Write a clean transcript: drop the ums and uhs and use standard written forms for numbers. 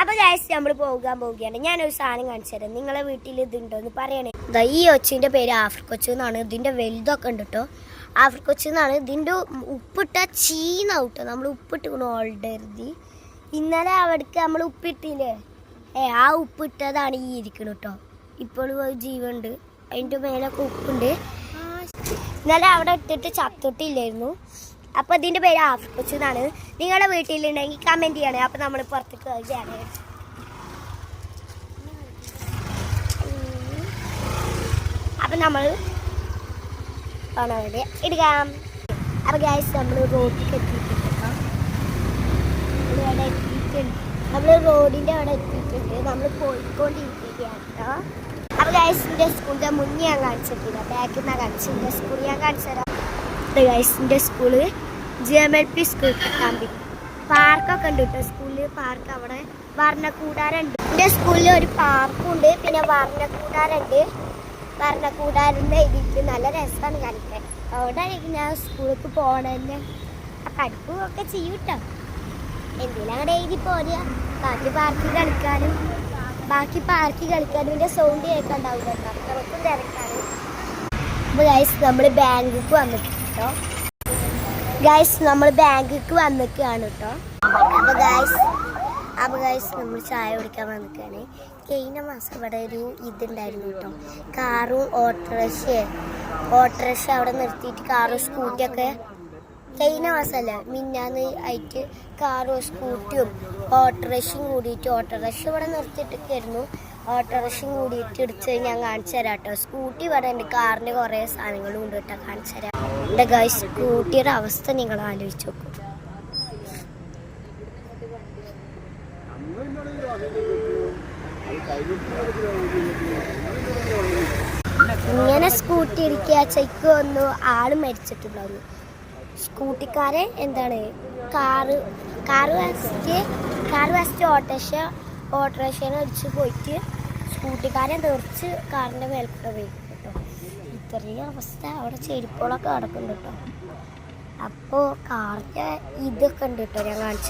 അപ്പൊ ഗൈസ് നമ്മൾ പോവുകയാണ്. ഞാനൊരു സാധനം കാണിച്ചു തരാം. നിങ്ങളെ വീട്ടിൽ ഇതുണ്ടോ എന്ന് പറയണേ. ഈ ഒച്ചിന്റെ പേര് ആഫ്രിക്കൊച്ച് എന്നാണ്. ഇതിന്റെ വലുതൊക്കെ ഉണ്ട് കേട്ടോ. ആഫ്രിക്കൊച്ച് എന്നാണ്. ഇതിന്റെ ഉപ്പിട്ട ചീനാവും കേട്ടോ. നമ്മൾ ഉപ്പിട്ടിക്കണു ഓൾഡർതി. ഇന്നലെ അവിടേക്ക് നമ്മൾ ഉപ്പിട്ടില്ലേ, ആ ഉപ്പിട്ടതാണ് ഈ ഇരിക്കണം കേട്ടോ. ഇപ്പോഴും ജീവുണ്ട്. അതിൻ്റെ മേലൊക്കെ ഉപ്പുണ്ട്. ഇന്നലെ അവിടെ ഇട്ടിട്ട് ചത്തിട്ടില്ലായിരുന്നു. അപ്പോൾ ഇതിൻ്റെ പേര് ആഫ്രിക്കൊച്ച് എന്നാണ്. നിങ്ങളുടെ വീട്ടിലുണ്ടെങ്കിൽ കമൻറ്റ് ചെയ്യണേ. അപ്പോൾ നമ്മൾ പുറത്തേക്ക് പോവുകയാണ്. അപ്പം നമ്മൾ അവിടെ എടുക്കാം. അപ്പോൾ ഗൈസ് നമ്മൾ റോഡിലേക്ക് എത്തിയിട്ടുണ്ട് കേട്ടോ. അവിടെ എത്തിയിട്ടുണ്ട്. നമ്മൾ റോഡിൻ്റെ അവിടെ എത്തിയിട്ടുണ്ട്. നമ്മൾ പോയിക്കൊണ്ടിരിക്കുകയാണ് കേട്ടോ. അപ്പോൾ ഗൈസിൻ്റെ സ്കൂളിൻ്റെ മുന്നേ ഞാൻ കാണിച്ചിട്ടില്ല, ബാക്കിൽ നിന്നാണ് കാണിച്ചത്. എൻ്റെ സ്കൂൾ ഞാൻ കാണിച്ചു തരാം. ഗൈസിൻ്റെ സ്കൂള് GMLP സ്കൂൾ കിട്ടാമ്പി. പാർക്കൊക്കെ ഉണ്ട് കേട്ടോ സ്കൂളിൽ. പാർക്ക് അവിടെ വർണ്ണക്കൂടാരുണ്ട്. എൻ്റെ സ്കൂളിൽ ഒരു പാർക്കും ഉണ്ട്, പിന്നെ വർണ്ണക്കൂടാരുണ്ട്. വർണ്ണക്കൂടാരൻ്റെ ഇതിൽ നല്ല രസമാണ് കളിക്കാൻ. അതുകൊണ്ടായിരിക്കും ഞാൻ സ്കൂളിലേക്ക് പോകണമെന്ന്. പഠിപ്പുമൊക്കെ ചെയ്യും കേട്ടോ. എന്തെങ്കിലും അങ്ങനെ എഴുതി പോരുക. ബാക്കി പാർക്കിൽ കളിക്കാനും ഇതിൻ്റെ സൗണ്ട് കേൾക്കാണ്ടാവും കേട്ടോ. നമുക്കും തിരക്കാണ്. അപ്പോൾ ഗൈസ് നമ്മൾ ബാങ്കിലേക്ക് വന്നിട്ടുണ്ട് കേട്ടോ. ഗൈസ് നമ്മൾ ബാങ്കിലേക്ക് വന്നിട്ടാണ് കേട്ടോ. അപ്പോൾ ഗൈസ് നമ്മൾ ചായ കുടിക്കാൻ വന്നിട്ടാണ്. കഴിഞ്ഞ മാസം ഇവിടെ ഒരു ഇതുണ്ടായിരുന്നു കേട്ടോ. കാറും ഓട്ടോറിക്ഷ അവിടെ നിർത്തിയിട്ട് കാറും സ്കൂട്ടിയൊക്കെ. കഴിഞ്ഞ മാസമല്ല, മിന്നാന്ന് ആയിട്ട് കാറും സ്കൂട്ടിയും ഓട്ടോറിക്ഷയും കൂടിയിട്ട് ഓട്ടോറിക്ഷ ഇവിടെ നിർത്തിയിട്ടൊക്കെയായിരുന്നു. ഓട്ടോറിക്ഷയും കൂടിയിട്ട് ഇടിച്ച് ഞാൻ കാണിച്ചു തരാം കേട്ടോ. സ്കൂട്ടി ഇവിടെ ഉണ്ട്. കാറിൻ്റെ കുറേ സാധനങ്ങളും ഉണ്ട് കേട്ടോ. കാണിച്ചു തരാം. എൻ്റെ ഗൈസ് സ്കൂട്ടിയുടെ അവസ്ഥ നിങ്ങൾ ആലോചിച്ച് നോക്കും. ഇങ്ങനെ സ്കൂട്ടി ഇടിക്കുക ചെക്ക് വന്നു ആള് മരിച്ചിട്ടുണ്ടായിരുന്നു. സ്കൂട്ടിക്കാരൻ എന്താണ് കാറ് ഫസ്റ്റ് ഓട്ടോറിക്ഷനെ അടിച്ച് പോയിട്ട് സ്കൂട്ടിക്കാരൻ തെറിച്ച് കാറിൻ്റെ മേൽക്കൂടെ പോയി കേട്ടോ. ഇത്രയും അവസ്ഥ. അവിടെ ചെരുപ്പുകളൊക്കെ കിടക്കുന്നുണ്ട് കേട്ടോ. അപ്പോൾ കാറിൻ്റെ ഇതൊക്കെ ഉണ്ട് കേട്ടോ. ഞാൻ കാണിച്ചു